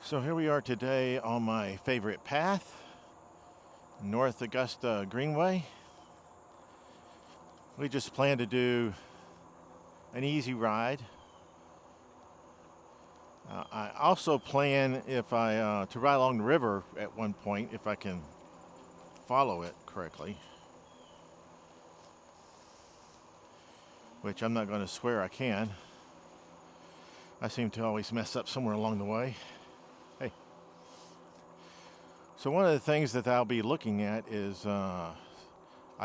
So here we are today on my favorite path, North Augusta Greenway. We just plan to do an easy ride. I also plan to ride along the river at one point if I can follow it correctly, which I'm not going to swear I can. I seem to always mess up somewhere along the way. Hey. So one of the things that I'll be looking at is I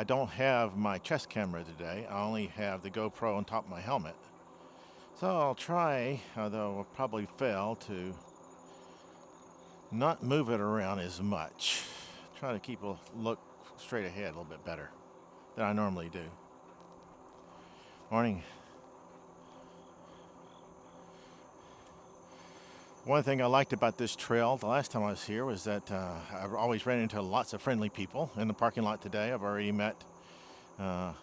don't have my chest camera today. I only have the GoPro on top of my helmet. So I'll try, although I'll probably fail, to not move it around as much. Try to keep a look straight ahead a little bit better than I normally do. Morning. One thing I liked about this trail the last time I was here was that I always ran into lots of friendly people in the parking lot today. I've already met a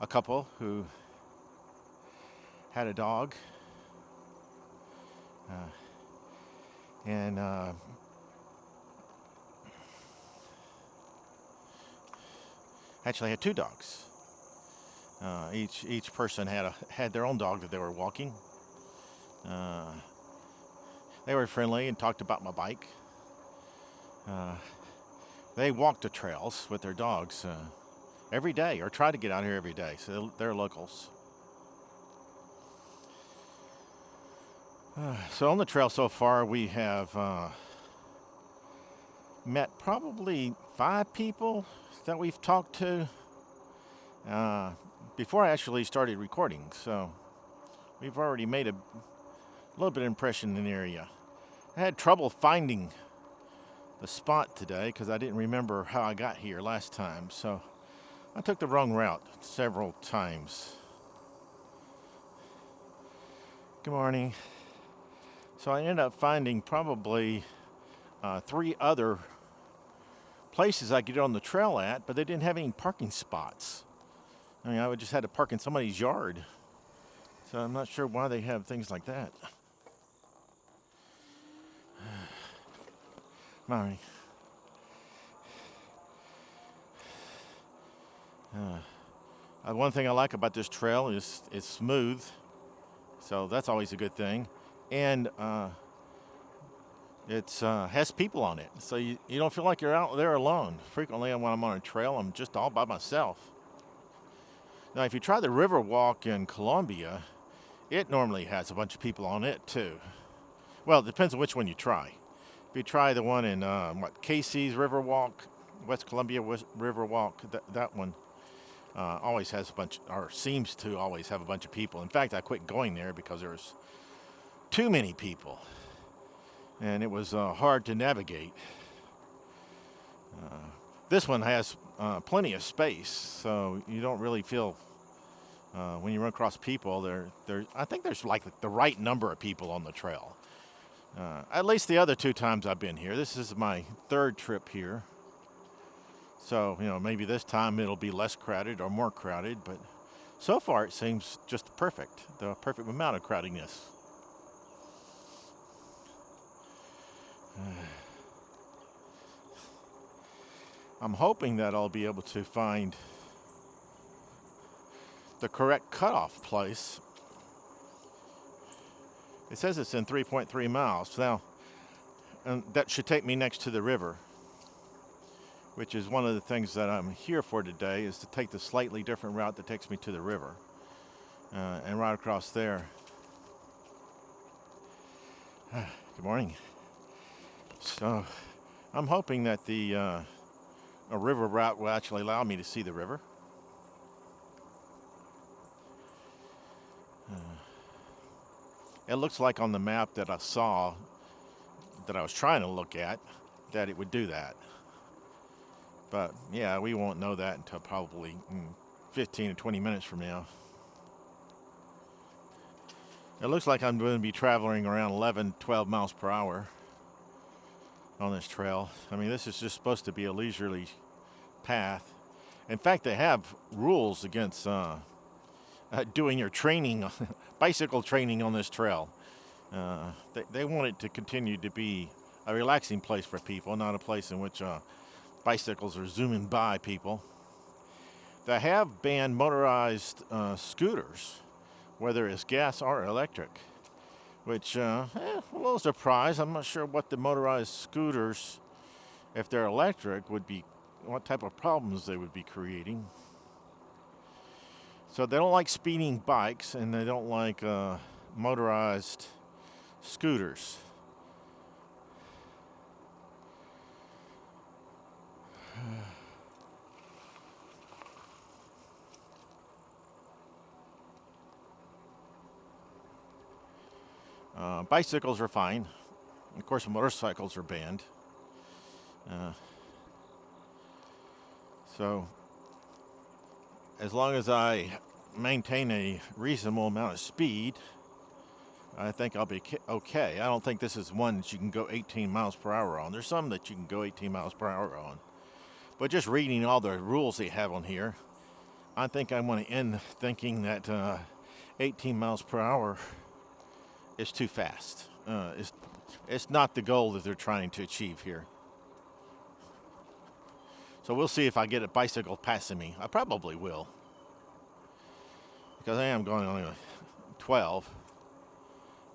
couple who had a dog and actually had two dogs. Each person had their own dog that they were walking. They were friendly and talked about my bike. They walk the trails with their dogs every day, or try to get out here every day, so they're locals. So on the trail so far, we have met probably 5 people that we've talked to before I actually started recording. So we've already made a little bit of impression in the area. I had trouble finding the spot today because I didn't remember how I got here last time. So I took the wrong route several times. Good morning. So I ended up finding probably 3 other places I could get on the trail at, but they didn't have any parking spots. I mean, I would just had to park in somebody's yard. So I'm not sure why they have things like that. Morning. One thing I like about this trail is it's smooth, so that's always a good thing. And it has people on it, so you don't feel like you're out there alone. Frequently when I'm on a trail, I'm just all by myself. Now, if you try the river walk in Columbia, it normally has a bunch of people on it too. Well, it depends on which one you try. If you try the one in Casey's River Walk, West Columbia River Walk, that one always has a bunch, or seems to always have a bunch of people. In fact, I quit going there because there was too many people, and it was hard to navigate. This one has plenty of space, so you don't really feel when you run across people. I think there's like the right number of people on the trail. At least the other 2 times I've been here. This is my 3rd trip here. So, maybe this time it'll be less crowded or more crowded, but so far it seems just perfect, the perfect amount of crowdiness. I'm hoping that I'll be able to find the correct cutoff place. It says it's in 3.3 miles. Now, and that should take me next to the river, which is one of the things that I'm here for today, is to take the slightly different route that takes me to the river and right across there. Good morning. So I'm hoping that a river route will actually allow me to see the river. It looks like on the map that I saw, that I was trying to look at, that it would do that. But yeah, we won't know that until probably 15 to 20 minutes from now. It looks like I'm going to be traveling around 11, 12 miles per hour on this trail. I mean, this is just supposed to be a leisurely path. In fact, they have rules against doing your training, bicycle training on this trail. They want it to continue to be a relaxing place for people, not a place in which bicycles are zooming by people. They have banned motorized scooters, whether it's gas or electric, which a little surprised. I'm not sure what the motorized scooters, if they're electric, would be, what type of problems they would be creating. So they don't like speeding bikes, and they don't like motorized scooters. Bicycles are fine. Of course, motorcycles are banned. So, as long as I maintain a reasonable amount of speed, I think I'll be okay. I don't think this is one that you can go 18 miles per hour on. There's some that you can go 18 miles per hour on. But just reading all the rules they have on here, I think I want to end thinking that 18 miles per hour is too fast. It's not the goal that they're trying to achieve here. So we'll see if I get a bicycle passing me. I probably will, because I am going only 12.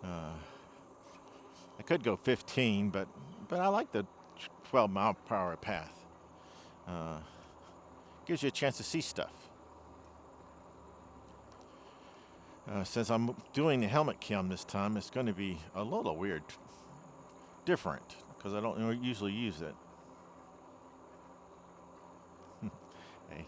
I could go 15, but I like the 12 mile per hour path. Gives you a chance to see stuff. Since I'm doing the helmet cam this time, it's going to be a little weird, different, because I don't usually use it. Hey.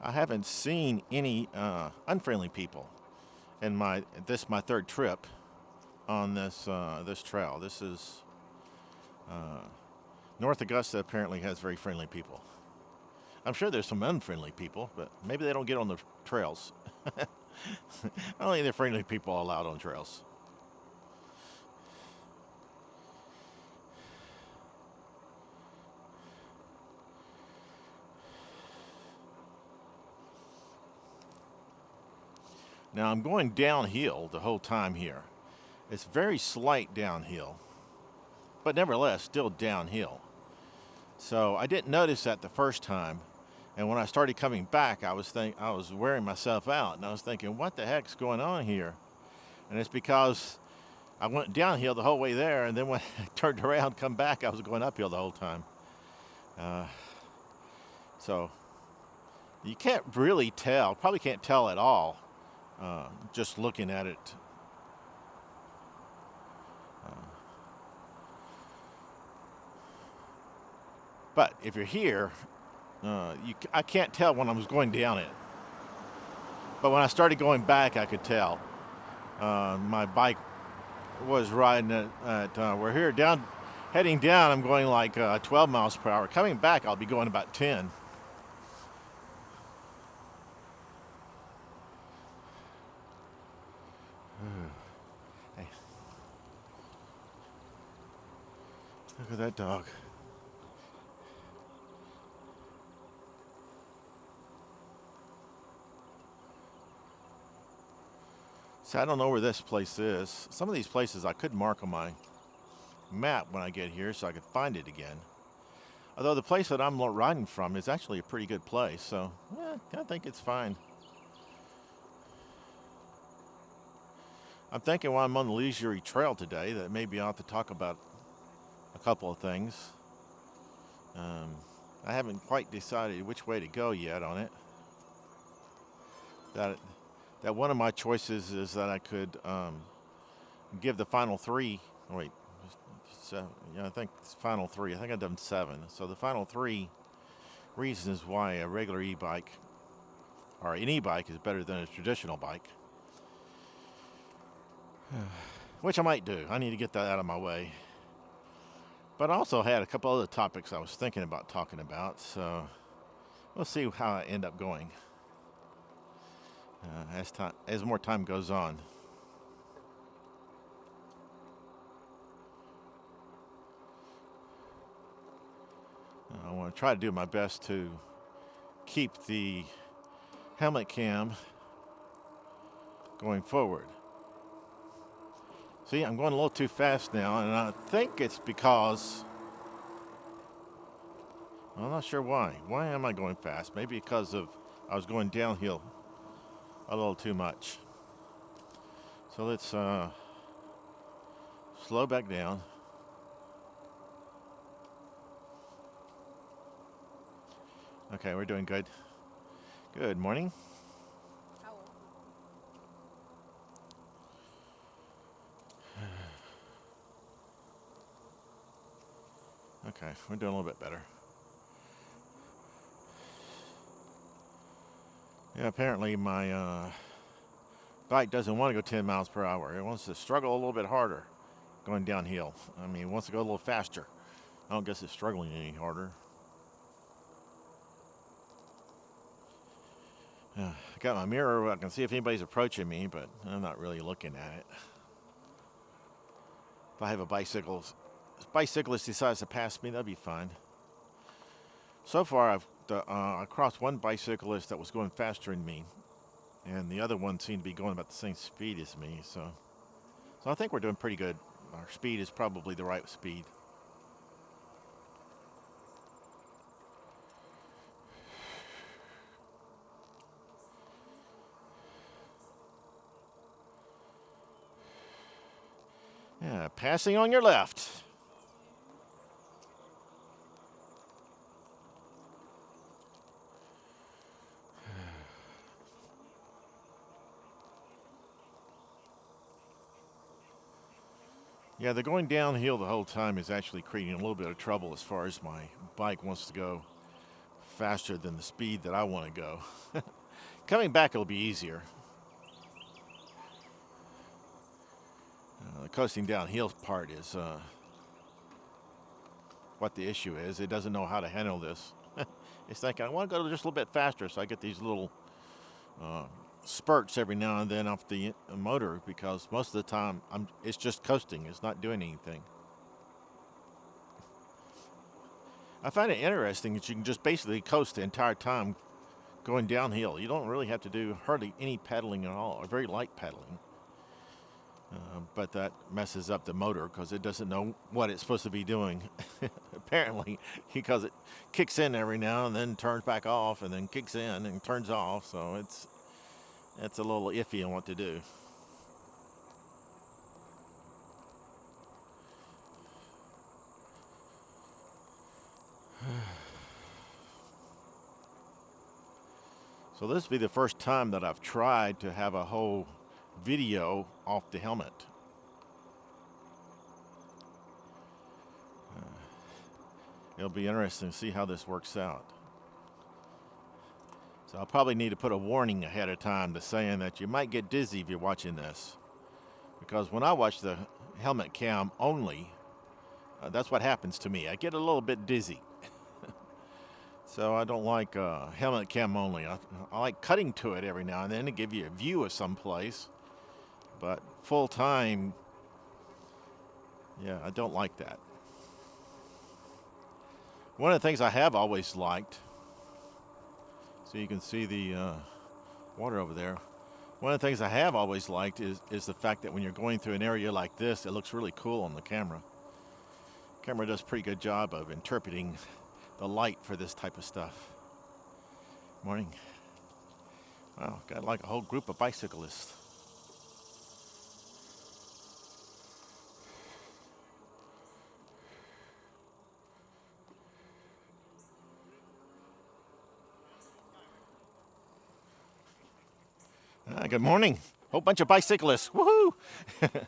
I haven't seen any unfriendly people in my third trip on this trail. This is North Augusta apparently has very friendly people. I'm sure there's some unfriendly people, but maybe they don't get on the trails. Only the friendly people are allowed on trails. Now I'm going downhill the whole time here. It's very slight downhill, but nevertheless still downhill. So I didn't notice that the first time, and when I started coming back, I was wearing myself out, and I was thinking, what the heck's going on here? And it's because I went downhill the whole way there, and then when I turned around, come back, I was going uphill the whole time. So you can't really tell, probably can't tell at all, just looking at it. But if you're here, I can't tell when I was going down it. But when I started going back, I could tell. My bike was riding at we're here heading down, I'm going like 12 miles per hour. Coming back, I'll be going about 10. Hey. Look at that dog. See, I don't know where this place is. Some of these places I could mark on my map when I get here so I could find it again. Although the place that I'm riding from is actually a pretty good place, so yeah, I think it's fine. I'm thinking while I'm on the leisurely trail today that maybe I ought to talk about a couple of things. I haven't quite decided which way to go yet on it. That one of my choices is that I could give the final three. Wait, I think it's final three. I think I've done 7. So the final 3 reasons why a regular e-bike or an e-bike is better than a traditional bike. Which I might do. I need to get that out of my way. But I also had a couple other topics I was thinking about talking about, so we'll see how I end up going as more time goes on. want to try to do my best to keep the helmet cam going forward. See, I'm going a little too fast now, and I think it's because, I'm not sure why. Why am I going fast? Maybe because of I was going downhill a little too much. So let's slow back down. Okay, we're doing good. Good morning. Okay, we're doing a little bit better. Yeah, apparently my bike doesn't want to go 10 miles per hour. It wants to struggle a little bit harder going downhill. I mean, it wants to go a little faster. I don't guess it's struggling any harder. I got my mirror where I can see if anybody's approaching me, but I'm not really looking at it. If I have a bicyclist decides to pass me, that'd be fine. So far, I crossed one bicyclist that was going faster than me, and the other one seemed to be going about the same speed as me. So I think we're doing pretty good. Our speed is probably the right speed. Yeah, passing on your left. Yeah, the going downhill the whole time is actually creating a little bit of trouble as far as my bike wants to go faster than the speed that I want to go. Coming back it'll be easier. The coasting downhill part is what the issue is. It doesn't know how to handle this. It's thinking, I want to go just a little bit faster, so I get these little spurts every now and then off the motor, because most of the time it's just coasting. It's not doing anything. I find it interesting that you can just basically coast the entire time going downhill. You don't really have to do hardly any pedaling at all, or very light pedaling. But that messes up the motor because it doesn't know what it's supposed to be doing. Apparently, because it kicks in every now and then, turns back off, and then kicks in and turns off. So it's a little iffy on what to do. So this will be the first time that I've tried to have a whole video off the helmet. It'll be interesting to see how this works out. So I'll probably need to put a warning ahead of time to saying that you might get dizzy if you're watching this. Because when I watch the helmet cam only, that's what happens to me. I get a little bit dizzy. So I don't like helmet cam only. I like cutting to it every now and then to give you a view of some place. But full time, yeah, I don't like that. One of the things I have always liked, so you can see the water over there. One of the things I have always liked is the fact that when you're going through an area like this, it looks really cool on the camera. The camera does a pretty good job of interpreting the light for this type of stuff. Morning. Wow, got like a whole group of bicyclists. Good morning. Whole bunch of bicyclists. Woohoo! Hey.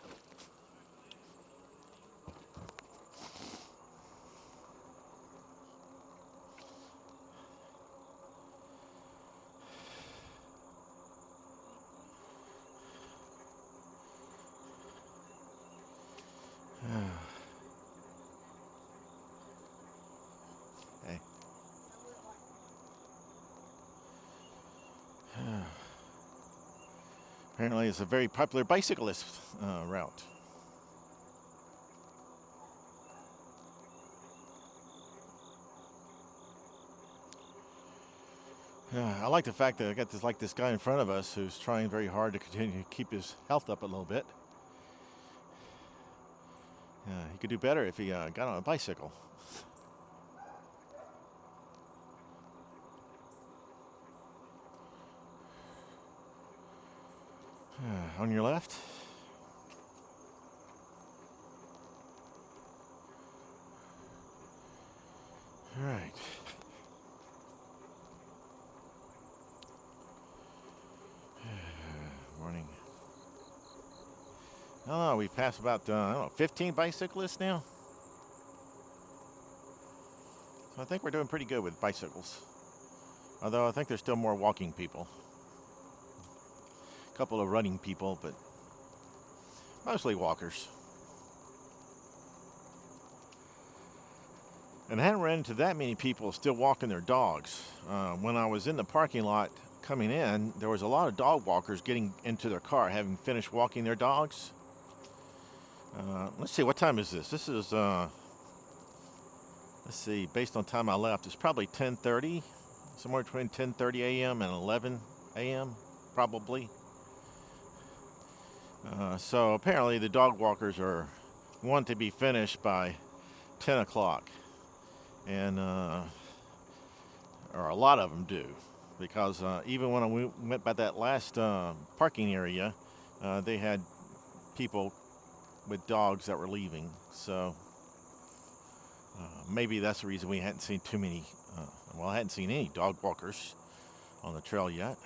Apparently it's a very popular bicyclist route. I like the fact that I got this guy in front of us who's trying very hard to continue to keep his health up a little bit. He could do better if he got on a bicycle. On your left. All right. Morning. I don't know, we've passed about, 15 bicyclists now. So I think we're doing pretty good with bicycles. Although I think there's still more walking people. A couple of running people, but mostly walkers. And I hadn't run into that many people still walking their dogs. When I was in the parking lot coming in, there was a lot of dog walkers getting into their car, having finished walking their dogs. Let's see, what time is this? This is, let's see, based on time I left, it's probably 10:30, somewhere between 10:30 a.m. and 11 a.m., probably. So apparently the dog walkers want to be finished by 10 o'clock. And, or a lot of them do, because even when we went by that last parking area, they had people with dogs that were leaving. So maybe that's the reason we hadn't seen too many, I hadn't seen any dog walkers on the trail yet.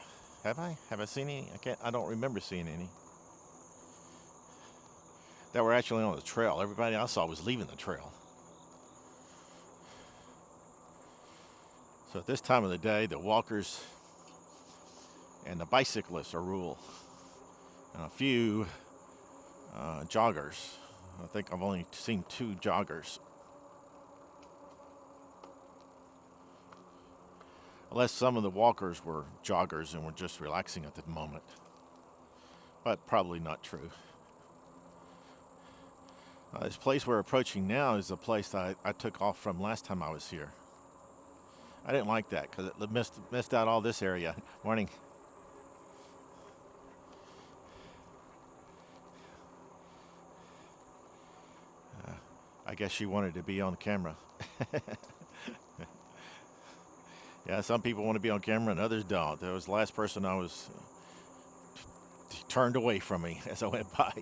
Have I? Have I seen any? I don't remember seeing any that were actually on the trail. Everybody I saw was leaving the trail. So at this time of the day, the walkers and the bicyclists are rule. And a few joggers. I think I've only seen 2 joggers. Unless some of the walkers were joggers and were just relaxing at the moment. But probably not true. This place we're approaching now is the place that I took off from last time I was here. I didn't like that because it missed out all this area. Morning. I guess she wanted to be on camera. Yeah, some people want to be on camera and others don't. There was the last person I was turned away from me as I went by.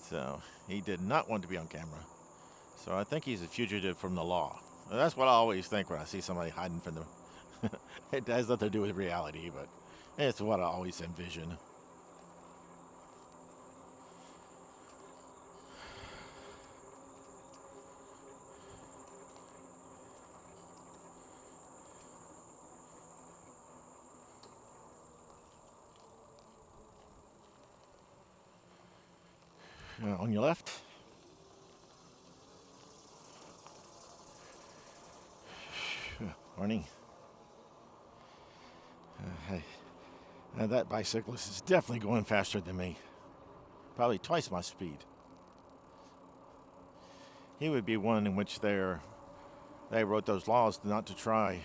So he did not want to be on camera. So I think he's a fugitive from the law. That's what I always think when I see somebody hiding from them. It has nothing to do with reality, but it's what I always envision. On your left. Morning. Hey, that bicyclist is definitely going faster than me. Probably twice my speed. He would be one in which they wrote those laws not to try.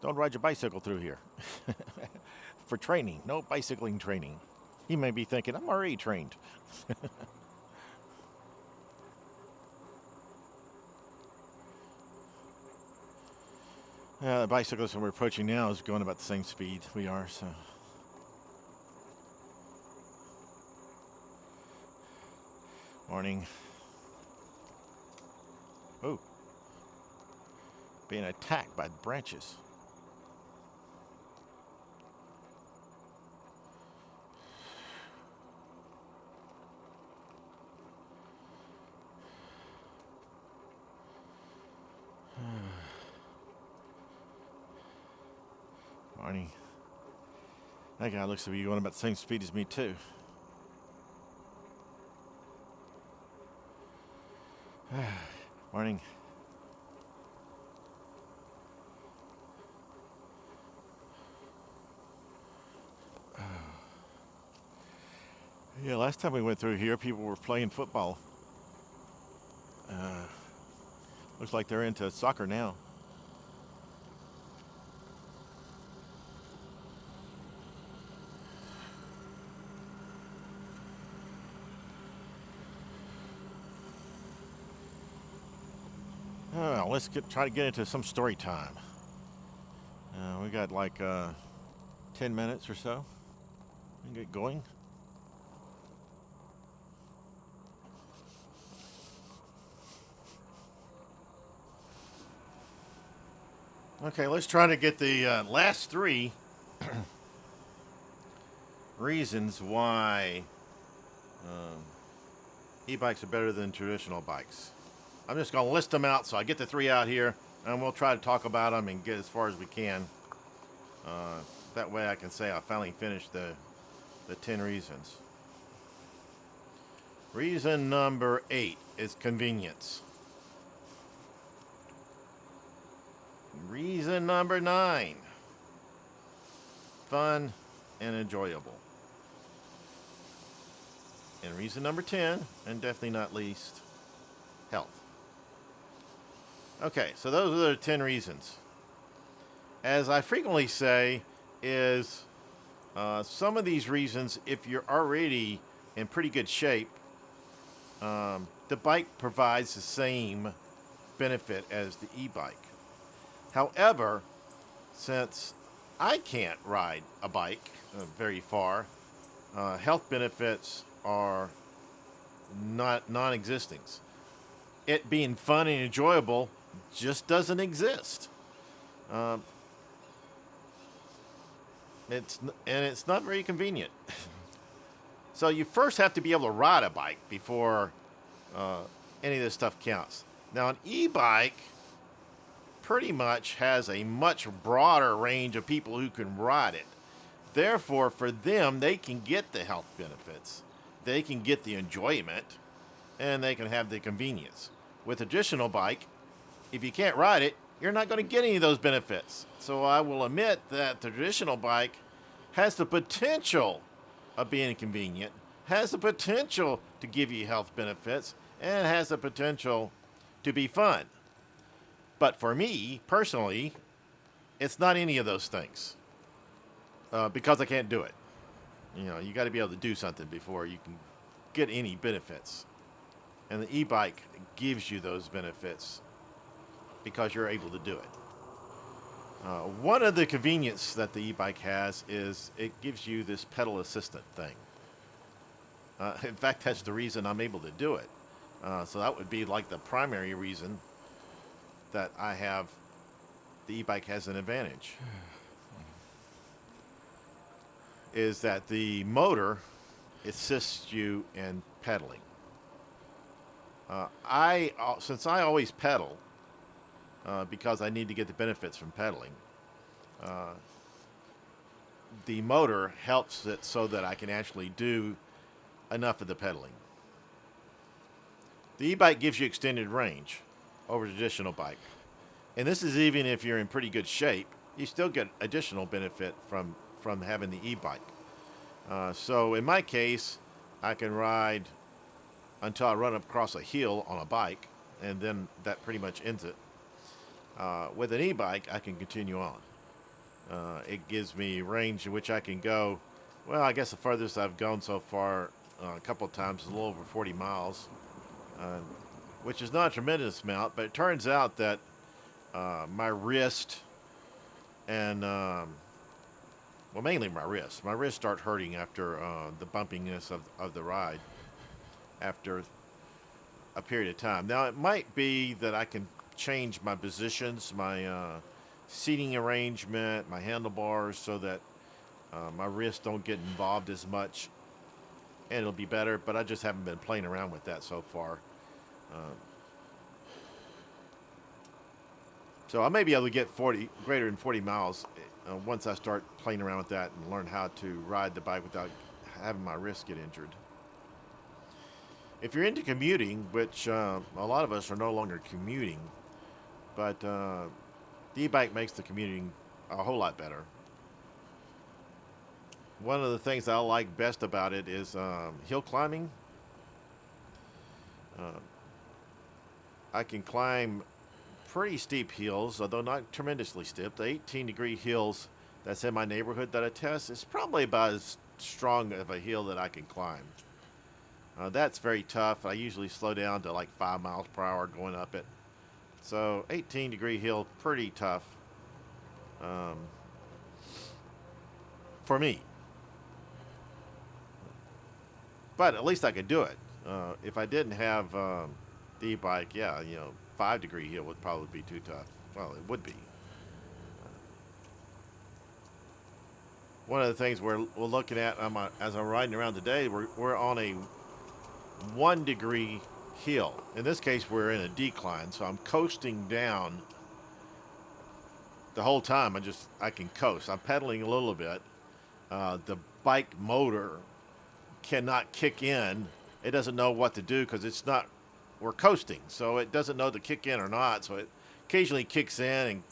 Don't ride your bicycle through here. For training, no bicycling training. He may be thinking, I'm already trained. The bicyclist that we're approaching now is going about the same speed we are, so. Morning. Oh. Being attacked by branches. Morning. That guy looks to be going about the same speed as me too. Morning. Yeah, last time we went through here, people were playing football. Looks like they're into soccer now. Oh, let's try to get into some story time. We got like 10 minutes or so. We can get going. Okay, let's try to get the last three reasons why e-bikes are better than traditional bikes. I'm just going to list them out, so I get the three out here, and we'll try to talk about them and get as far as we can. That way I can say I finally finished the 10 reasons. Reason number 8 is convenience. Reason number 9, fun and enjoyable. And reason number 10, and definitely not least, health. Okay, so those are the 10 reasons. As I frequently say, is some of these reasons, if you're already in pretty good shape, the bike provides the same benefit as the e-bike. However, since I can't ride a bike very far, health benefits are non-existing. It being fun and enjoyable just doesn't exist. It's not very convenient. So you first have to be able to ride a bike before any of this stuff counts. Now, an e-bike pretty much has a much broader range of people who can ride it. Therefore, for them, they can get the health benefits, they can get the enjoyment, and they can have the convenience. With a traditional bike, if you can't ride it, you're not going to get any of those benefits. So I will admit that the traditional bike has the potential of being convenient, has the potential to give you health benefits, and has the potential to be fun. But for me, personally, it's not any of those things because I can't do it. You know, you got to be able to do something before you can get any benefits. And the e-bike gives you those benefits because you're able to do it. One of the convenience that the e-bike has is it gives you this pedal assistant thing. In fact, that's the reason I'm able to do it. So that would be like the primary reason that I have the e-bike has an advantage. Is that the motor assists you in pedaling. Since I always pedal, because I need to get the benefits from pedaling, the motor helps it so that I can actually do enough of the pedaling. The e-bike gives you extended range over the traditional bike. And this is even if you're in pretty good shape, you still get additional benefit from having the e-bike. So in my case, I can ride until I run across a hill on a bike, and then that pretty much ends it. With an e-bike, I can continue on. It gives me range in which I can go. Well, I guess the farthest I've gone so far a couple of times is a little over 40 miles, which is not a tremendous amount, but it turns out that my wrist and, well, mainly my wrist. My wrists start hurting after the bumpiness of the ride after a period of time. Now, it might be that I can change my positions, my seating arrangement, my handlebars, so that my wrists don't get involved as much, and it'll be better, but I just haven't been playing around with that so far. So I may be able to get greater than 40 miles once I start playing around with that and learn how to ride the bike without having my wrist get injured. If you're into commuting, which a lot of us are no longer commuting, but the e-bike makes the commuting a whole lot better. One of the things I like best about it is hill climbing. I can climb pretty steep hills, although not tremendously steep. The 18-degree hills that's in my neighborhood that I test is probably about as strong of a hill that I can climb. That's very tough. I usually slow down to like 5 miles per hour going up it. So 18-degree hill, pretty tough um, for me. But at least I could do it. If I didn't have the e-bike, yeah, 5-degree hill would probably be too tough. Well, it would be. One of the things we're looking at as I'm riding around today, we're on a 1-degree hill. In this case, we're in a decline, so I'm coasting down the whole time. I can coast. I'm pedaling a little bit. The bike motor cannot kick in. It doesn't know what to do because we're coasting, so it doesn't know to kick in or not. So it occasionally kicks in and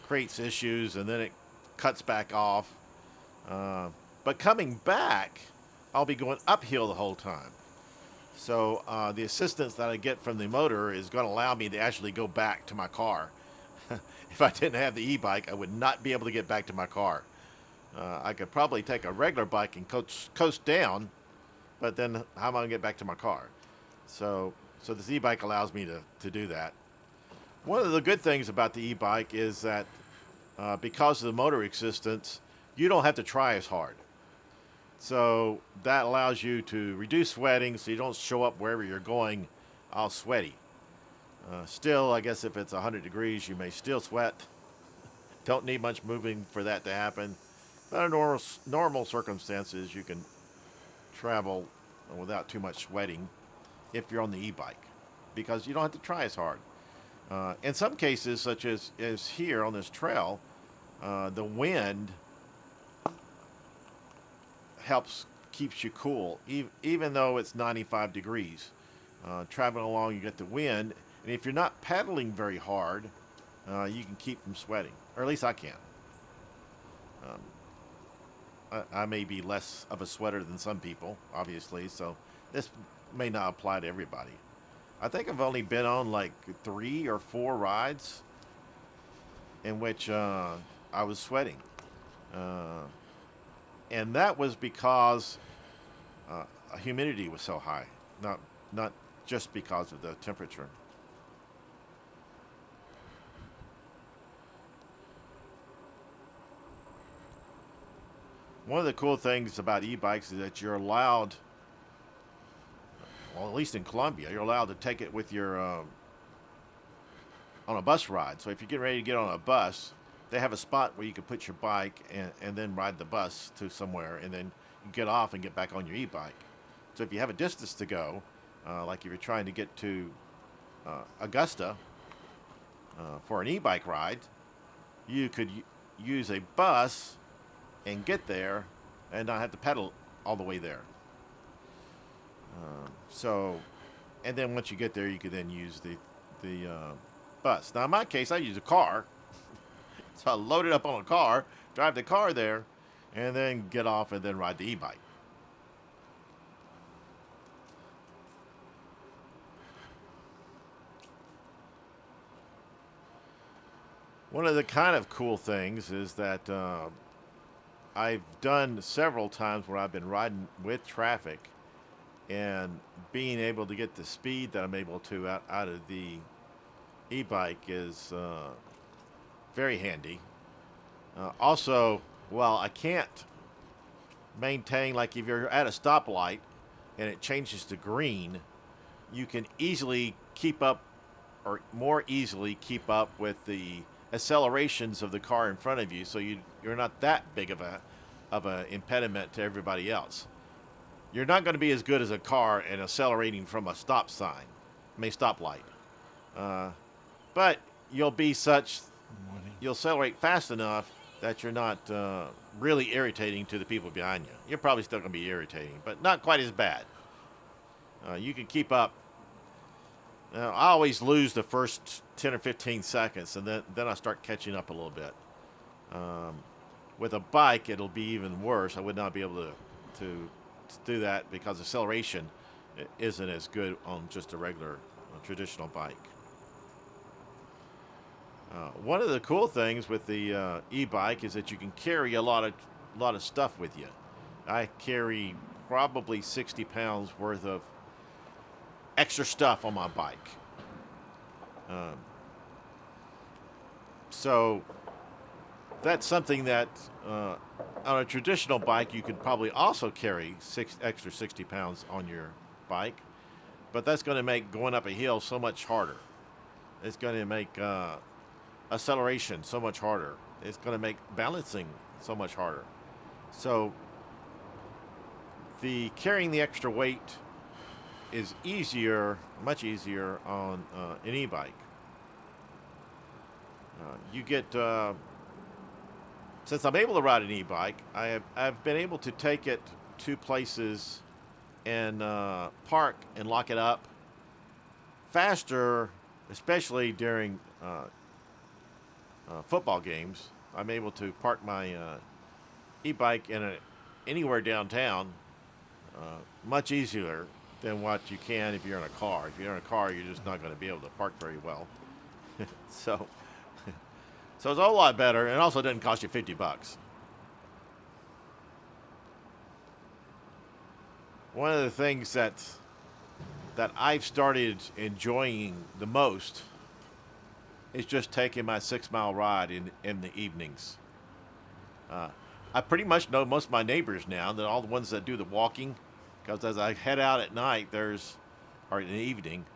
creates issues, and then it cuts back off. But coming back, I'll be going uphill the whole time. So the assistance that I get from the motor is going to allow me to actually go back to my car. If I didn't have the e-bike, I would not be able to get back to my car. I could probably take a regular bike and coast down, but then how am I going to get back to my car? So this e-bike allows me to do that. One of the good things about the e-bike is that because of the motor assistance, you don't have to try as hard. So that allows you to reduce sweating so you don't show up wherever you're going all sweaty. Still, I guess if it's 100 degrees, you may still sweat. Don't need much moving for that to happen. But under normal circumstances, you can travel without too much sweating if you're on the e-bike, because you don't have to try as hard. In some cases, such as here on this trail, the wind keeps you cool, even though it's 95 degrees. Traveling along, you get the wind, and if you're not pedaling very hard, you can keep from sweating, or at least I can. I may be less of a sweater than some people, obviously, so this may not apply to everybody. I think I've only been on like 3 or 4 rides in which I was sweating. And that was because humidity was so high, not just because of the temperature. One of the cool things about e-bikes is that you're allowed, well, at least in Colombia, you're allowed to take it with your on a bus ride. So if you're getting ready to get on a bus, they have a spot where you can put your bike and then ride the bus to somewhere, and then you get off and get back on your e-bike. So if you have a distance to go, like if you're trying to get to Augusta for an e-bike ride, you could use a bus and get there and not have to pedal all the way there. And then once you get there, you could then use the bus. Now in my case, I use a car. So I load it up on a car, drive the car there, and then get off and then ride the e-bike. One of the kind of cool things is that I've done several times where I've been riding with traffic and being able to get the speed that I'm able to out of the e-bike is very handy. Also, well, I can't maintain, like if you're at a stoplight and it changes to green, you can easily keep up, or more easily keep up with the accelerations of the car in front of you, so you're not that big of a impediment to everybody else. You're not going to be as good as a car in accelerating from a stoplight. But you'll accelerate fast enough that you're not really irritating to the people behind you. You're probably still going to be irritating, but not quite as bad. You can keep up. I always lose the first 10 or 15 seconds, and then I start catching up a little bit. With a bike, it'll be even worse. I would not be able to do that because acceleration isn't as good on just a regular traditional bike. One of the cool things with the e-bike is that you can carry a lot of stuff with you. I carry probably 60 pounds worth of extra stuff on my bike. So that's something that on a traditional bike you could probably also carry extra 60 pounds on your bike, but that's going to make going up a hill so much harder. It's going to make acceleration so much harder. It's going to make balancing so much harder. So the carrying the extra weight is easier, much easier on an e-bike. You get since I'm able to ride an e-bike, I've been able to take it to places and park and lock it up faster, especially during football games. I'm able to park my e-bike anywhere downtown much easier than what you can if you're in a car. If you're in a car, you're just not going to be able to park very well. So it's a whole lot better, and it also doesn't cost you $50. One of the things that I've started enjoying the most is just taking my 6-mile ride in the evenings. I pretty much know most of my neighbors now, that all the ones that do the walking, because as I head out at night, or in the evening,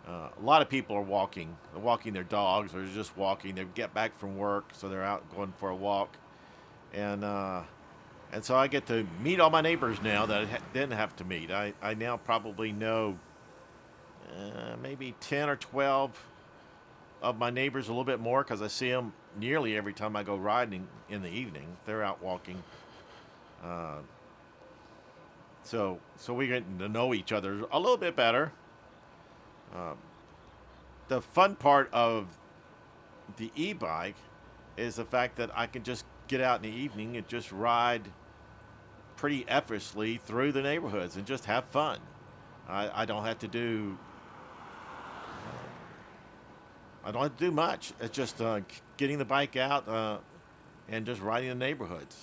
a lot of people are walking. They're walking their dogs, or they're just walking. They get back from work, so they're out going for a walk. And so I get to meet all my neighbors now that I didn't have to meet. I now probably know maybe 10 or 12 of my neighbors, a little bit more, because I see them nearly every time I go riding in the evening. They're out walking. So we're getting to know each other a little bit better. The fun part of the e-bike is the fact that I can just get out in the evening and just ride pretty effortlessly through the neighborhoods and just have fun. I don't have to do much. It's just getting the bike out and just riding the neighborhoods.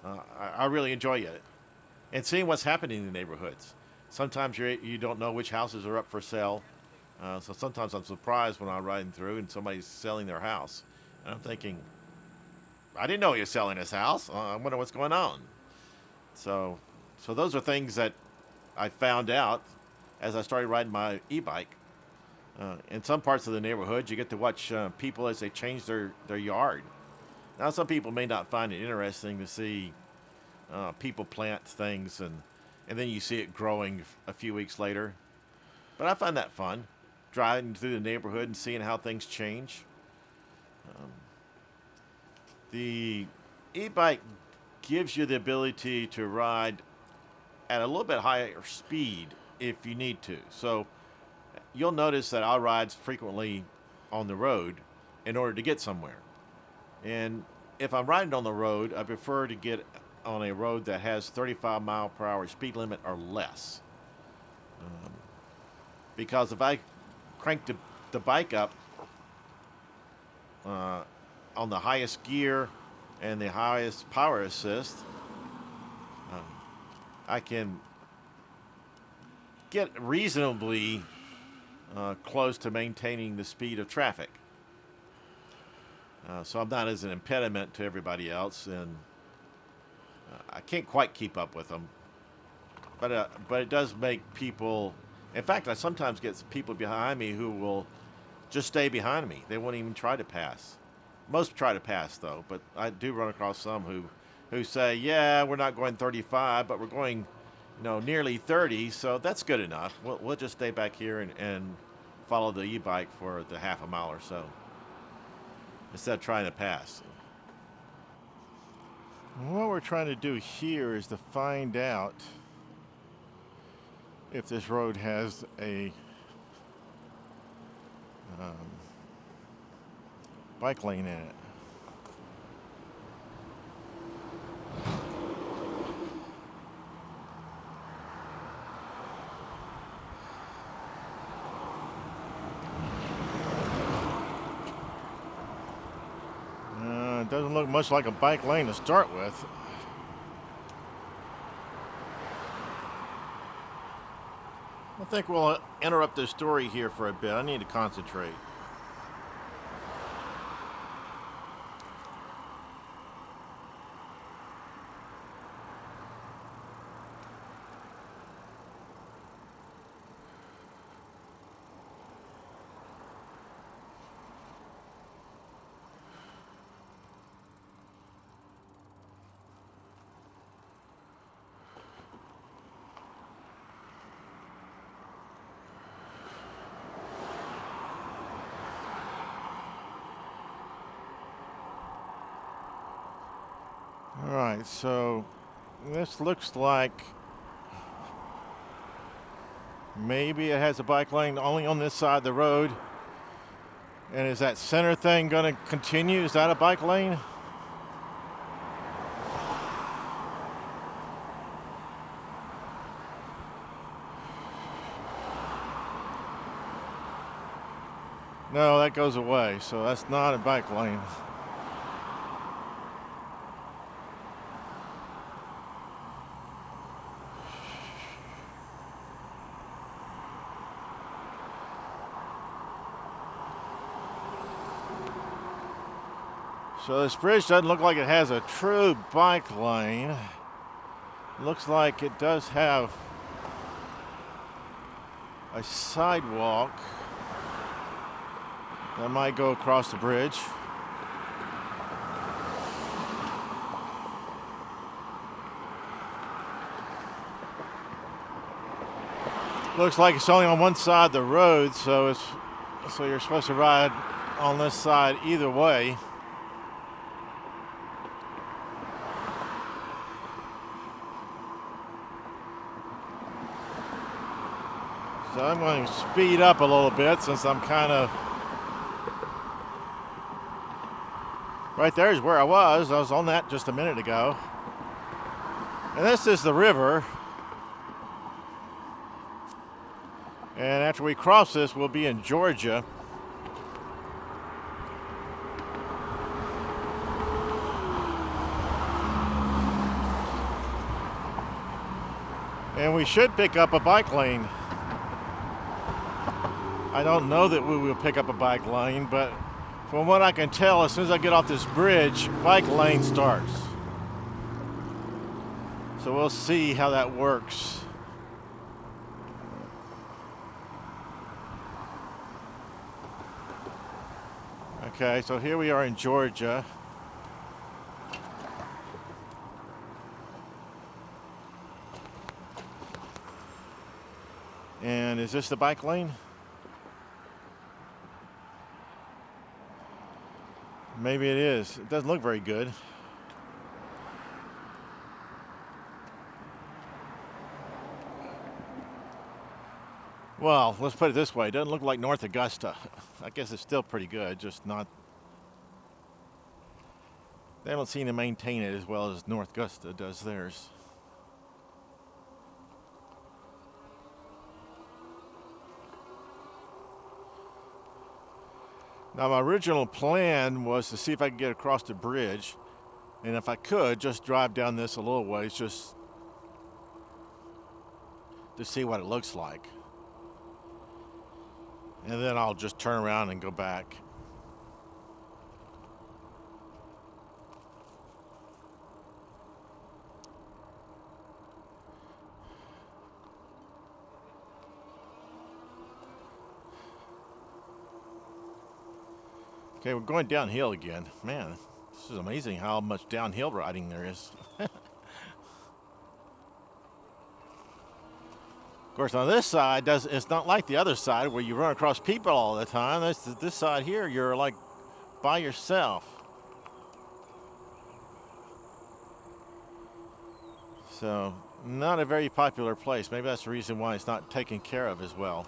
I really enjoy it, and seeing what's happening in the neighborhoods. Sometimes you don't know which houses are up for sale. So sometimes I'm surprised when I'm riding through and somebody's selling their house. And I'm thinking, I didn't know he was selling his house. I wonder what's going on. So those are things that I found out as I started riding my e-bike. In some parts of the neighborhood, you get to watch people as they change their yard. Now, some people may not find it interesting to see people plant things and then you see it growing a few weeks later. But I find that fun, driving through the neighborhood and seeing how things change. The e-bike gives you the ability to ride at a little bit higher speed if you need to. So you'll notice that I'll ride frequently on the road in order to get somewhere. And if I'm riding on the road, I prefer to get on a road that has 35 mile per hour speed limit or less. Because if I crank the bike up on the highest gear and the highest power assist, I can get reasonably close to maintaining the speed of traffic. So I'm not as an impediment to everybody else, and I can't quite keep up with them. But it does make people... In fact, I sometimes get people behind me who will just stay behind me. They won't even try to pass. Most try to pass, though, but I do run across some who say, yeah, we're not going 35, but we're going, nearly 30, so that's good enough. We'll just stay back here and follow the e-bike for the half a mile or so instead of trying to pass. What we're trying to do here is to find out if this road has a bike lane in it. It doesn't look much like a bike lane to start with. I think we'll interrupt this story here for a bit. I need to concentrate. right, so this looks like maybe it has a bike lane only on this side of the road. And is that center thing going to continue? Is that a bike lane? No, that goes away, so that's not a bike lane. So this bridge doesn't look like it has a true bike lane. Looks like it does have a sidewalk that might go across the bridge. Looks like it's only on one side of the road, so you're supposed to ride on this side either way. So I'm going to speed up a little bit since I'm kind of... Right there is where I was. I was on that just a minute ago. And this is the river. And after we cross this, we'll be in Georgia. And we should pick up a bike lane. I don't know that we will pick up a bike lane, but from what I can tell, as soon as I get off this bridge, bike lane starts. So we'll see how that works. Okay, so here we are in Georgia. And is this the bike lane? Maybe it is. It doesn't look very good. Well, let's put it this way. It doesn't look like North Augusta. I guess it's still pretty good, just not... They don't seem to maintain it as well as North Augusta does theirs. Now, my original plan was to see if I could get across the bridge, and if I could, just drive down this a little ways just to see what it looks like. And then I'll just turn around and go back. Okay, we're going downhill again. Man, this is amazing how much downhill riding there is. Of course, on this side, it's not like the other side where you run across people all the time. This side here, you're like by yourself. So, not a very popular place. Maybe that's the reason why it's not taken care of as well.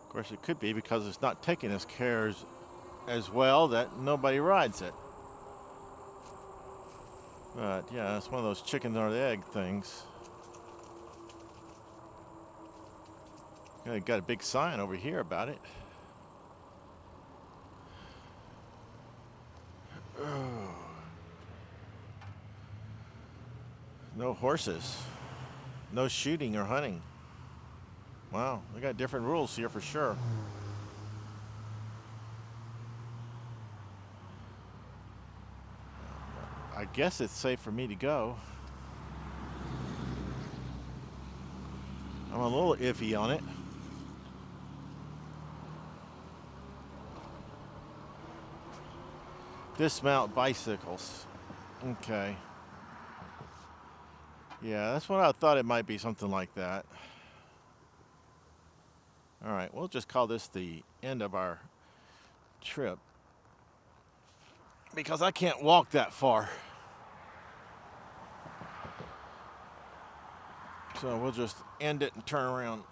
Of course, it could be because it's not taken as care as well that nobody rides it. But yeah, it's one of those chicken or the egg things. Yeah, got a big sign over here about it. Oh. No horses. No shooting or hunting. Wow, they got different rules here for sure. I guess it's safe for me to go. I'm a little iffy on it. Dismount bicycles. Okay. Yeah, that's what I thought. It might be something like that. All right, we'll just call this the end of our trip because I can't walk that far. So we'll just end it and turn around.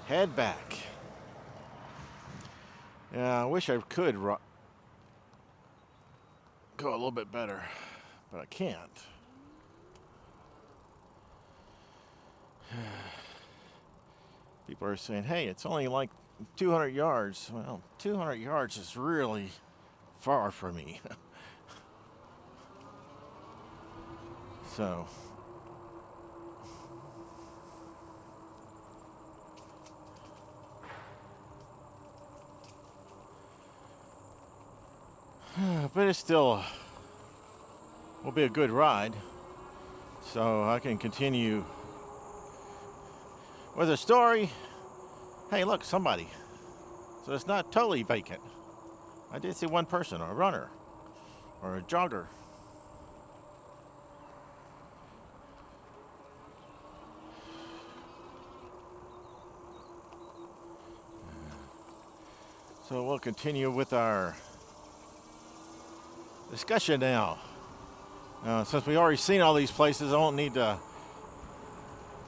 Head back. Yeah, I wish I could go a little bit better, but I can't. People are saying, hey, it's only like 200 yards. Well, 200 yards is really far for me. So, but it still will be a good ride. So I can continue with a story. Hey, look, somebody. So it's not totally vacant. I did see one person, or a runner, or a jogger. So we'll continue with our discussion now. Since we already seen all these places, I won't need to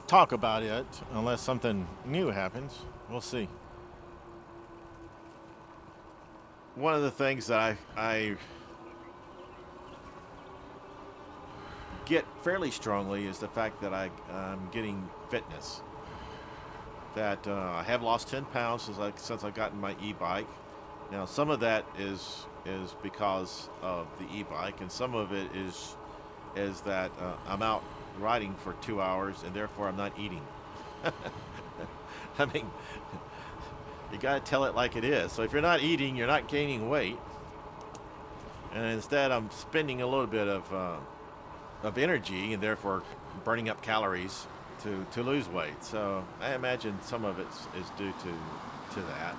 talk about it unless something new happens. We'll see. One of the things that I get fairly strongly is the fact that I'm getting fitness. That I have lost 10 pounds since I got in my e-bike. Now, some of that is because of the e-bike, and some of it is that I'm out riding for 2 hours, and therefore I'm not eating. I mean, you got to tell it like it is. So if you're not eating, you're not gaining weight, and instead I'm spending a little bit of energy, and therefore burning up calories to lose weight. So I imagine some of it is due to that.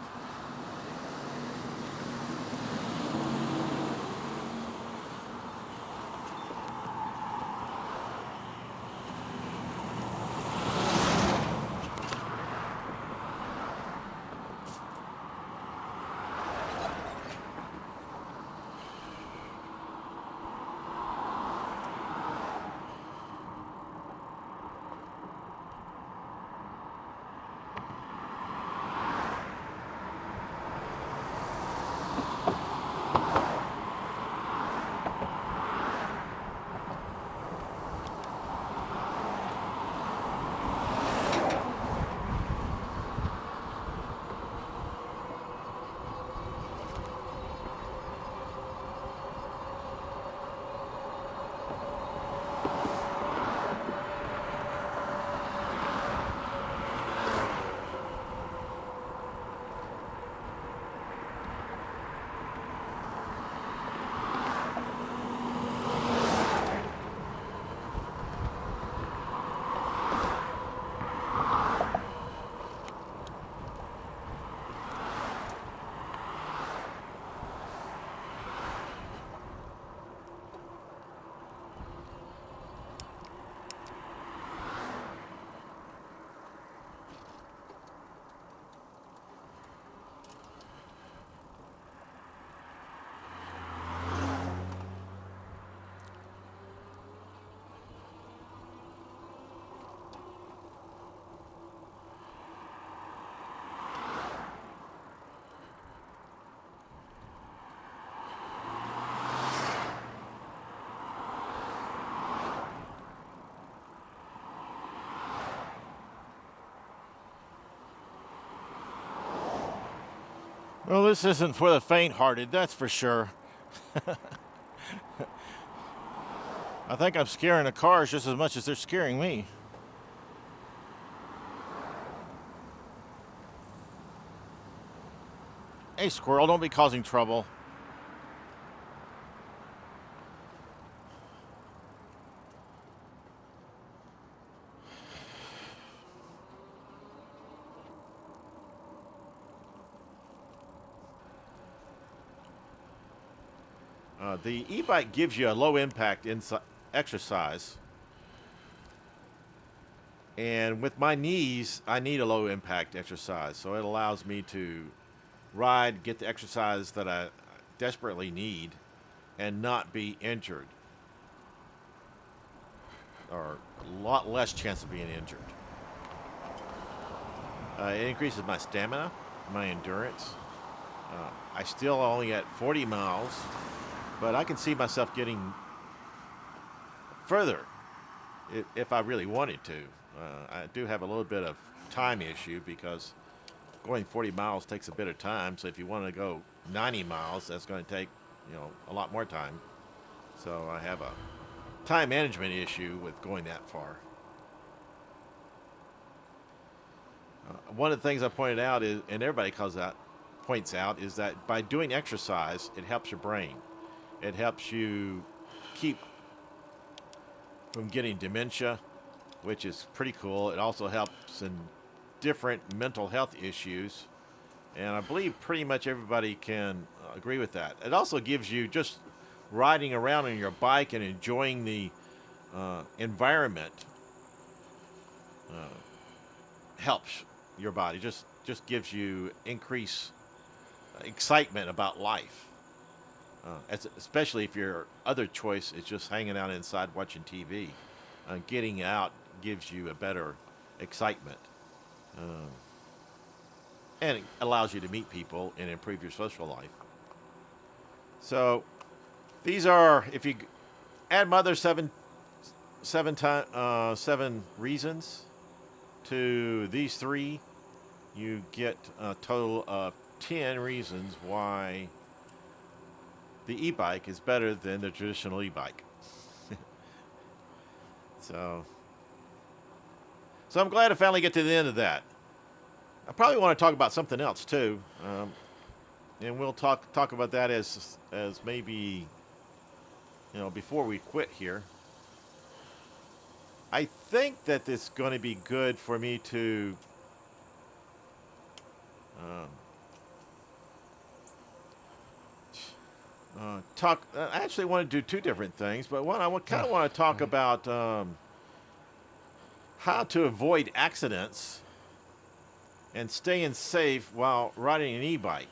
Well, this isn't for the faint-hearted, that's for sure. I think I'm scaring the cars just as much as they're scaring me. Hey, squirrel, don't be causing trouble. The e-bike gives you a low impact exercise, and with my knees, I need a low impact exercise, so it allows me to ride, get the exercise that I desperately need, and not be injured, or a lot less chance of being injured. It increases my stamina, my endurance. I still only at 40 miles, but I can see myself getting further if I really wanted to. I do have a little bit of time issue because going 40 miles takes a bit of time. So if you want to go 90 miles, that's going to take, a lot more time. So I have a time management issue with going that far. One of the things I pointed out is, and everybody points out, is that by doing exercise, it helps your brain. It helps you keep from getting dementia, which is pretty cool. It also helps in different mental health issues, and I believe pretty much everybody can agree with that. It also gives you, just riding around on your bike and enjoying the environment helps your body. Just gives you increased excitement about life. Especially if your other choice is just hanging out inside watching TV. Getting out gives you a better excitement. And it allows you to meet people and improve your social life. So these are, if you add my other seven reasons to these three, you get a total of 10 reasons why the e-bike is better than the traditional e-bike. So I'm glad to finally get to the end of that. I probably want to talk about something else too, and we'll talk about that as maybe, before we quit here. I think that it's going to be good for me to talk. I actually want to do two different things, but one, I kind of want to talk about how to avoid accidents and staying safe while riding an e-bike.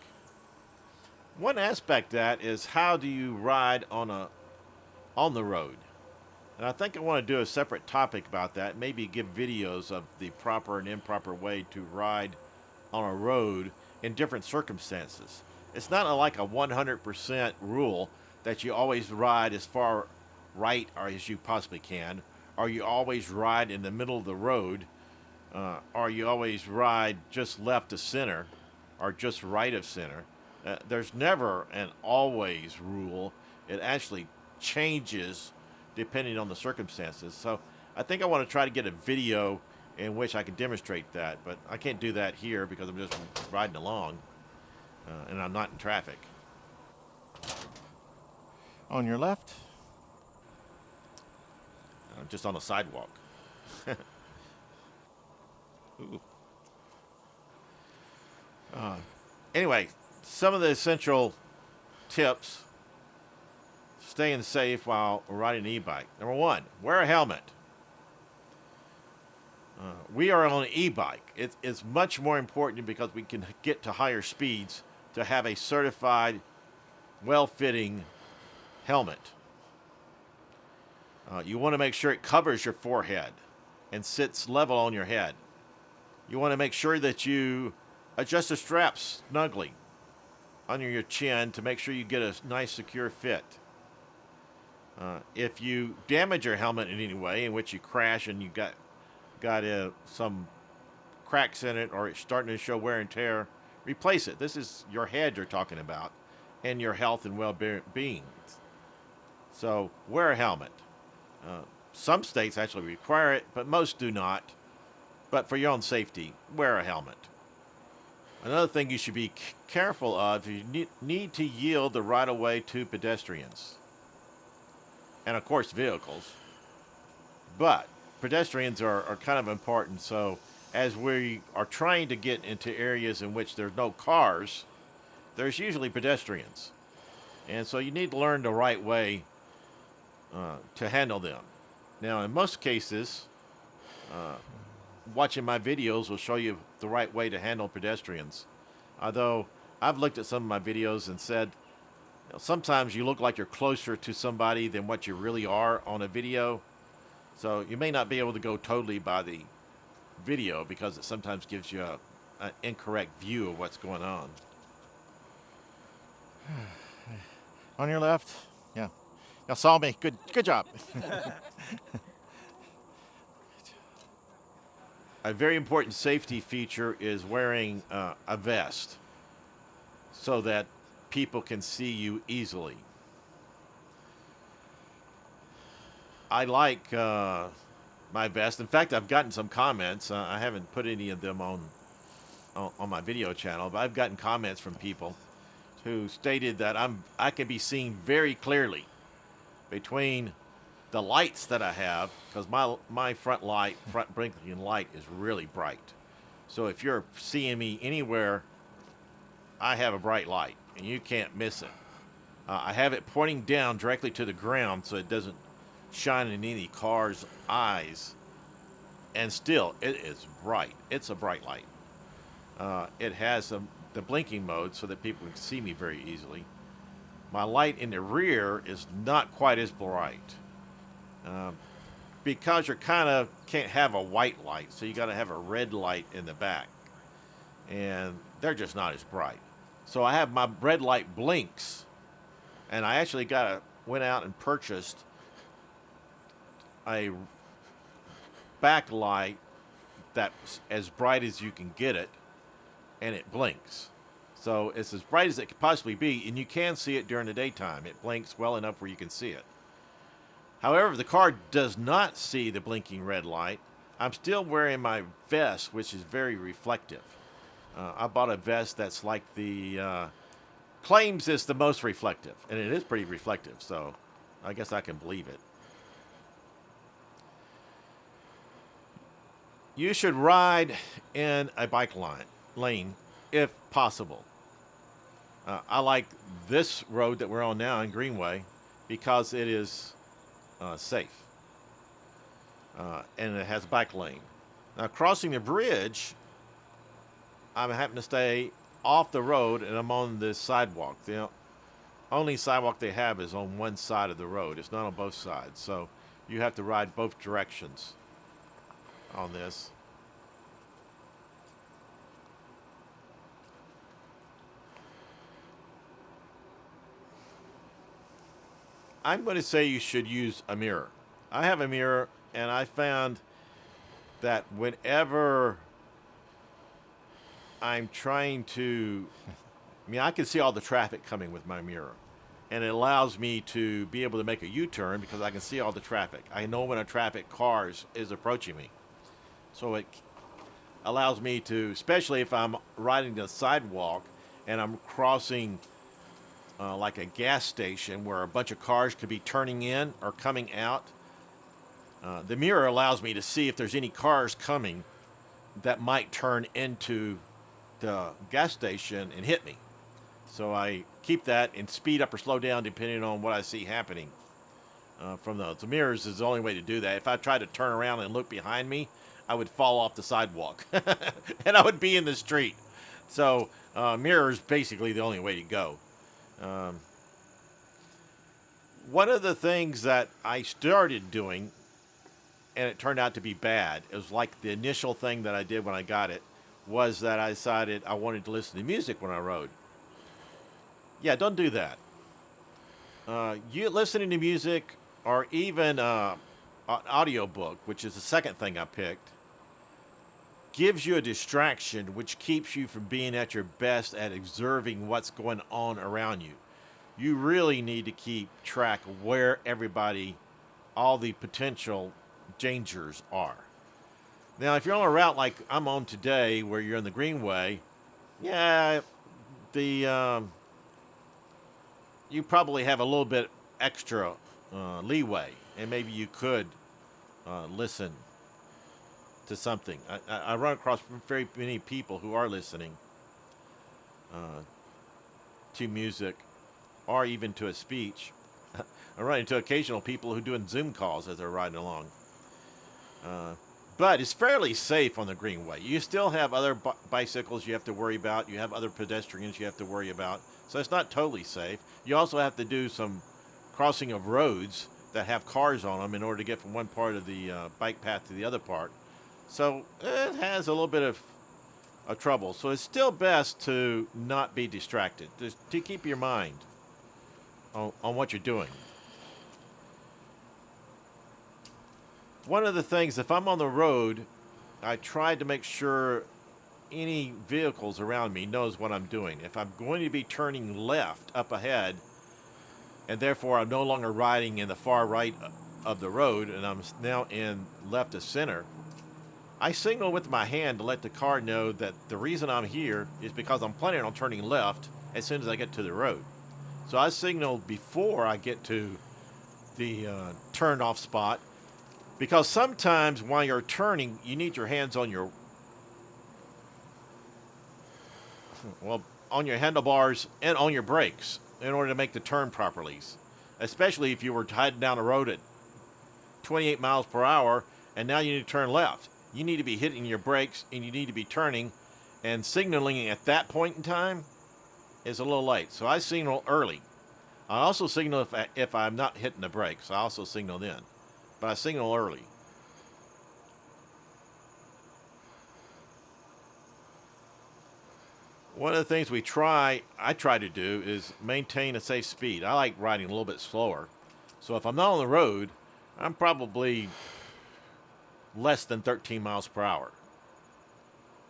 One aspect of that is, how do you ride on the road? And I think I want to do a separate topic about that. Maybe give videos of the proper and improper way to ride on a road in different circumstances. It's not like a 100% rule that you always ride as far right or as you possibly can, or you always ride in the middle of the road, or you always ride just left of center or just right of center. There's never an always rule. It actually changes depending on the circumstances. So I think I want to try to get a video in which I can demonstrate that, but I can't do that here because I'm just riding along. And I'm not in traffic. On your left, I'm just on a sidewalk. Ooh. Anyway, some of the essential tips staying safe while riding an e-bike. Number one, wear a helmet. We are on an e-bike. It's much more important because we can get to higher speeds to have a certified, well-fitting helmet. You want to make sure it covers your forehead and sits level on your head. You want to make sure that you adjust the straps snugly under your chin to make sure you get a nice, secure fit. If you damage your helmet in any way, in which you crash and you got some cracks in it, or it's starting to show wear and tear, replace it. This is your head you're talking about, and your health and well-being. So wear a helmet. Some states actually require it, but most do not. But for your own safety, wear a helmet. Another thing you should be careful of, you need to yield the right-of-way to pedestrians. And of course vehicles. But pedestrians are kind of important, so as we are trying to get into areas in which there's no cars, there's usually pedestrians. And so you need to learn the right way to handle them. Now, in most cases, watching my videos will show you the right way to handle pedestrians. Although I've looked at some of my videos and said, sometimes you look like you're closer to somebody than what you really are on a video. So you may not be able to go totally by the video because it sometimes gives you an incorrect view of what's going on. On your left? Yeah. Y'all saw me. Good job. A very important safety feature is wearing a vest so that people can see you easily. I like my vest. In fact, I've gotten some comments. I haven't put any of them on my video channel, but I've gotten comments from people who stated that I can be seen very clearly between the lights that I have, because my front blinking light is really bright. So if you're seeing me anywhere, I have a bright light, and you can't miss it. I have it pointing down directly to the ground so it doesn't shine in any car's eyes. And still, it is bright. It's a bright light. It has the blinking mode so that people can see me very easily. My light in the rear is not quite as bright. Because you kind of can't have a white light, so you got to have a red light in the back. And they're just not as bright. So I have my red light blinks, and I actually went out and purchased a backlight that's as bright as you can get it, and it blinks. So it's as bright as it could possibly be, and you can see it during the daytime. It blinks well enough where you can see it. However, the car does not see the blinking red light. I'm still wearing my vest, which is very reflective. I bought a vest that's like the claims it's the most reflective, and it is pretty reflective, so I guess I can believe it. You should ride in a bike lane if possible. I like this road that we're on now in Greenway because it is safe, and it has a bike lane. Now, crossing the bridge, I'm having to stay off the road, and I'm on this sidewalk. The only sidewalk they have is on one side of the road. It's not on both sides, so you have to ride both directions on this. I'm going to say you should use a mirror. I have a mirror, and I found that whenever I'm trying to, I can see all the traffic coming with my mirror, and it allows me to be able to make a U-turn because I can see all the traffic. I know when a traffic car is approaching me. So it allows me to, especially if I'm riding the sidewalk and I'm crossing like a gas station where a bunch of cars could be turning in or coming out. The mirror allows me to see if there's any cars coming that might turn into the gas station and hit me. So I keep that and speed up or slow down depending on what I see happening from those. The mirrors is the only way to do that. If I tried to turn around and look behind me, I would fall off the sidewalk and I would be in the street. So mirrors basically the only way to go. One of the things that I started doing, and it turned out to be bad, it was like the initial thing that I did when I got it, was that I decided I wanted to listen to music when I rode. Yeah, don't do that. You listening to music, or even an audiobook, which is the second thing I picked, gives you a distraction which keeps you from being at your best at observing what's going on around you. You really need to keep track of where all the potential dangers are. Now, if you're on a route like I'm on today, where you're in the Greenway, yeah, you probably have a little bit extra leeway, and maybe you could listen to something. I run across very many people who are listening to music or even to a speech. I run into occasional people who are doing Zoom calls as they're riding along. But it's fairly safe on the Greenway. You still have other bicycles you have to worry about. You have other pedestrians you have to worry about. So it's not totally safe. You also have to do some crossing of roads that have cars on them in order to get from one part of the bike path to the other part. So it has a little bit of trouble. So it's still best to not be distracted, just to keep your mind on what you're doing. One of the things, if I'm on the road, I try to make sure any vehicles around me knows what I'm doing. If I'm going to be turning left up ahead, and therefore I'm no longer riding in the far right of the road, and I'm now in left of center, I signal with my hand to let the car know that the reason I'm here is because I'm planning on turning left as soon as I get to the road. So I signal before I get to the turned off spot, because sometimes while you're turning, you need your hands on your handlebars and on your brakes in order to make the turn properly. Especially if you were heading down the road at 28 miles per hour and now you need to turn left. You need to be hitting your brakes and you need to be turning, and signaling at that point in time is a little late. So I signal early. I also signal if I'm not hitting the brakes. I also signal then. But I signal early. One of the things I try to do is maintain a safe speed. I like riding a little bit slower. So if I'm not on the road, I'm probably less than 13 miles per hour.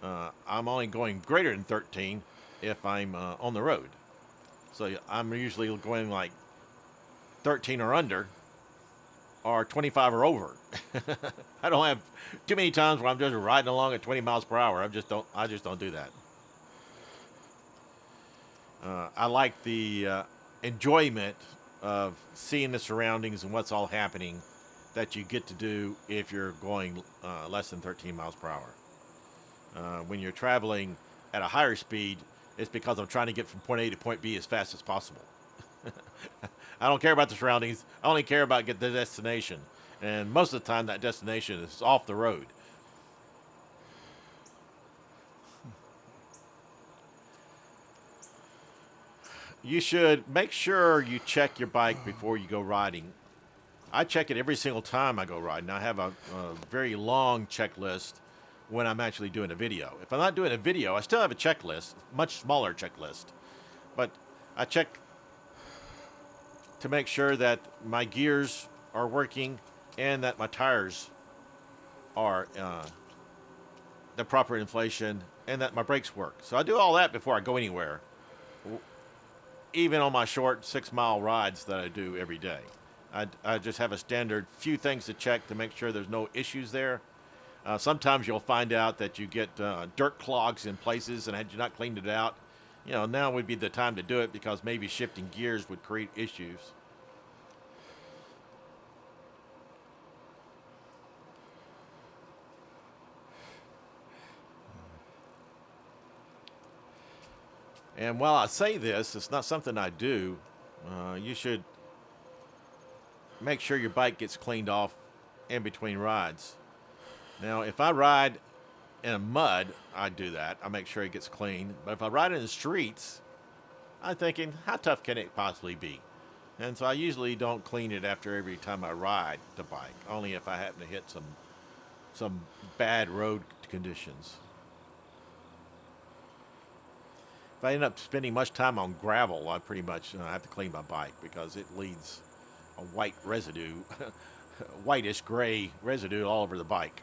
I'm only going greater than 13 if I'm on the road. So I'm usually going like 13 or under, or 25 or over. I don't have too many times where I'm just riding along at 20 miles per hour. I just don't do that. I like the enjoyment of seeing the surroundings and what's all happening that you get to do if you're going less than 13 miles per hour. When you're traveling at a higher speed, it's because I'm trying to get from point A to point B as fast as possible. I don't care about the surroundings. I only care about getting the destination. And most of the time, that destination is off the road. You should make sure you check your bike before you go riding. I check it every single time I go riding. I have a very long checklist when I'm actually doing a video. If I'm not doing a video, I still have a checklist, much smaller checklist. But I check to make sure that my gears are working and that my tires are the proper inflation and that my brakes work. So I do all that before I go anywhere, even on my short 6-mile rides that I do every day. I just have a standard few things to check to make sure there's no issues there. Sometimes you'll find out that you get dirt clogs in places, and had you not cleaned it out, now would be the time to do it, because maybe shifting gears would create issues. And while I say this, it's not something I do. You should make sure your bike gets cleaned off in between rides. Now, if I ride in mud, I do that. I make sure it gets clean. But if I ride in the streets, I'm thinking, how tough can it possibly be? And so I usually don't clean it after every time I ride the bike, only if I happen to hit some bad road conditions. If I end up spending much time on gravel, I pretty much have to clean my bike, because it leaves a white residue, whitish gray residue all over the bike.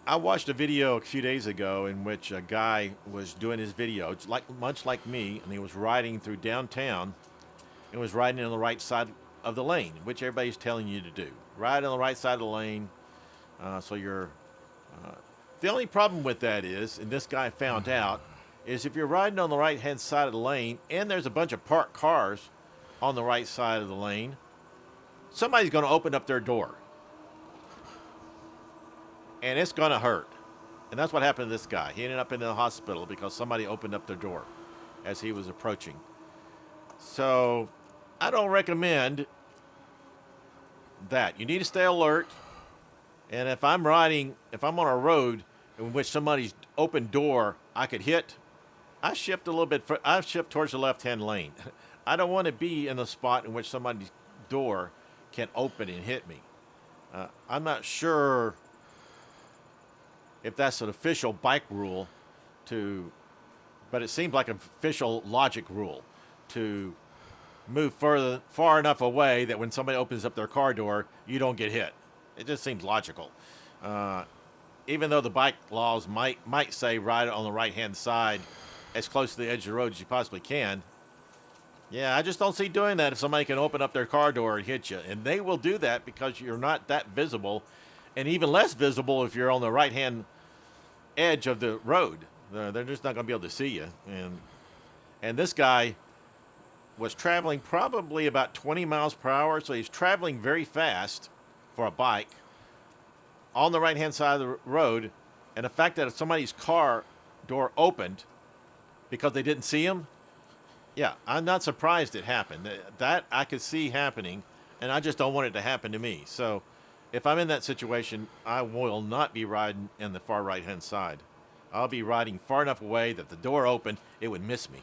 I watched a video a few days ago in which a guy was doing his video. It's much like me, and he was riding through downtown and was riding on the right side of the lane, which everybody's telling you to do. Ride on the right side of the lane. So you're. The only problem with that is, and this guy found out, is if you're riding on the right-hand side of the lane and there's a bunch of parked cars on the right side of the lane, somebody's going to open up their door. and it's going to hurt. And that's what happened to this guy. He ended up in the hospital because somebody opened up their door as he was approaching. So I don't recommend that. You need to stay alert. And if I'm on a road in which somebody's open door I could hit, I shift a little bit. I shift towards the left-hand lane. I don't want to be in the spot in which somebody's door can open and hit me. I'm not sure if that's an official bike rule but it seems like an official logic rule to move far enough away that when somebody opens up their car door, you don't get hit. It just seems logical. Even though the bike laws might say ride on the right-hand side as close to the edge of the road as you possibly can. Yeah, I just don't see doing that if somebody can open up their car door and hit you. And they will do that because you're not that visible, and even less visible if you're on the right-hand edge of the road. They're just not going to be able to see you. And this guy was traveling probably about 20 miles per hour, so he's traveling very fast for a bike on the right-hand side of the road. And the fact that if somebody's car door opened because they didn't see him, yeah, I'm not surprised it happened. That I could see happening, and I just don't want it to happen to me. So if I'm in that situation, I will not be riding in the far right-hand side. I'll be riding far enough away that the door opened, it would miss me.